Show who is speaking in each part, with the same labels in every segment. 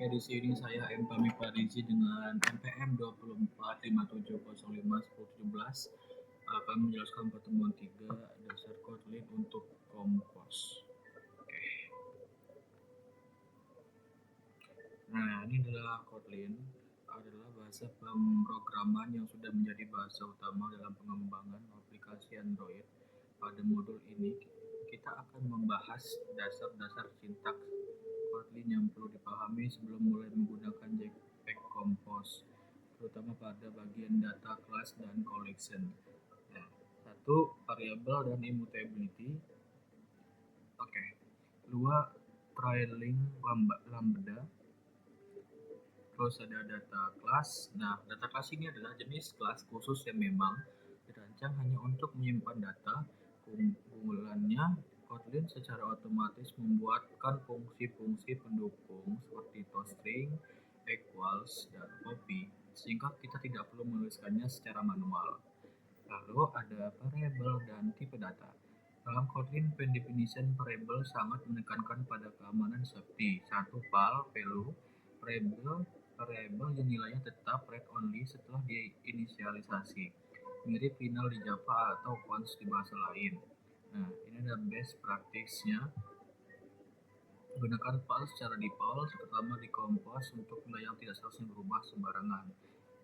Speaker 1: Oke, di sini saya M. Fahmi Farizi dengan NPM 2457051017 akan menjelaskan pertemuan 3 dasar Kotlin untuk Compose. Oke. Nah, ini adalah Kotlin, adalah bahasa pemrograman yang sudah menjadi bahasa utama dalam pengembangan aplikasi Android. Pada modul ini, kita akan membahas dasar-dasar sintaks Kotlin yang perlu dipahami sebelum mulai menggunakan Jetpack Compose, terutama pada bagian data class dan collection. Nah, satu, variable dan immutability. Oke. Dua, trailing lambda. Terus ada data class. Nah, data class ini adalah jenis kelas khusus yang memang dirancang hanya untuk menyimpan data. Keunggulannya, Kotlin secara otomatis membuatkan fungsi-fungsi pendukung seperti toString, equals, dan copy, sehingga kita tidak perlu menuliskannya secara manual. Lalu ada variable dan tipe data. Dalam Kotlin, definition variable sangat menekankan pada keamanan seperti satu value, variable yang nilainya tetap read only setelah diinisialisasi, mirip final di Java atau once di bahasa lain. Nah, ini adalah best practice-nya. Gunakan val secara default, terutama di Compose untuk nilai yang tidak seharusnya berubah sembarangan.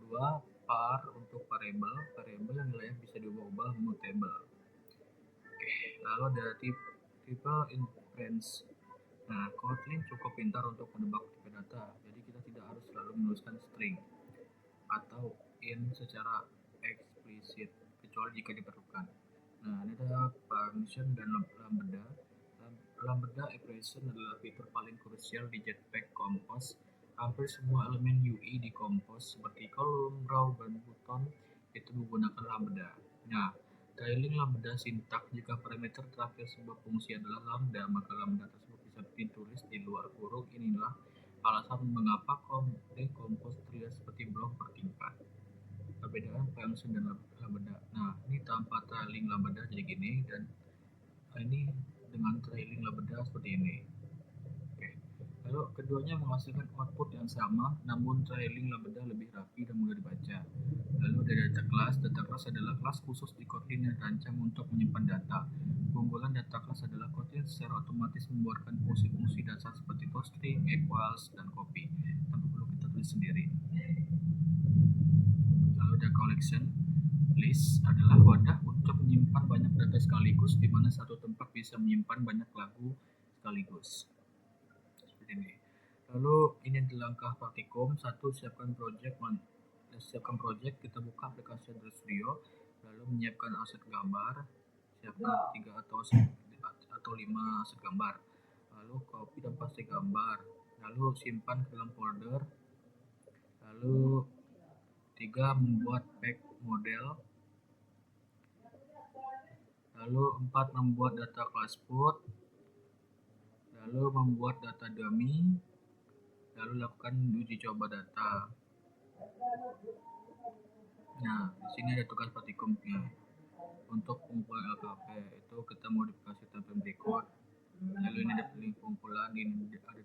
Speaker 1: 2. Var untuk variable yang nilainya bisa diubah-ubah mutable. Oke, lalu ada tipe inference. Nah, Kotlin cukup pintar untuk menebak tipe data, jadi kita tidak harus selalu menuliskan string atau in secara eksplisit, kecuali jika diperlukan. Nah, ini ada function dan lambda. Lambda operation adalah fitur paling krusial di Jetpack Compose. Hampir semua elemen UI di Compose seperti kolom, row, dan button itu menggunakan lambda. Nah, trailing lambda sintak jika parameter terakhir sebuah fungsi adalah lambda, maka lambda tersebut bisa ditulis di luar kurung. Inilah alasan mengapa Compose terlihat seperti blok bertingkat. Perbedaan function dan lambda. Nah, ini tanpa trailing lambda jadi gini, dan ini dengan trailing lambda seperti ini. Oke. Lalu keduanya menghasilkan output yang sama, namun trailing lambda lebih rapi dan mudah dibaca. Lalu ada data class. Data class adalah kelas khusus di Kotlin yang dirancang untuk menyimpan data. Keunggulan data class adalah Kotlin secara otomatis membuatkan fungsi-fungsi dasar seperti toString, equals, dan copy tanpa perlu kita tulis sendiri. Lalu ada collection. List adalah wadah untuk menyimpan banyak data sekaligus, di mana satu tempat bisa menyimpan banyak lagu sekaligus. Seperti ini. Lalu ini adalah langkah praktikum. 1. Siapkan project, kita buka aplikasi Android Studio, lalu menyiapkan aset gambar, siapkan 3 atau 5 aset gambar, lalu copy dan paste gambar, lalu simpan ke dalam folder. Lalu 3. Membuat pack model. Lalu 4. Membuat data class put. Lalu membuat data dummy. Lalu lakukan uji coba data. Nah, di sini ada tugas praktikumnya. Untuk pengumpulan LKP itu kita modifikasi template berikut. Lalu ini ada link pengumpulan, ini ada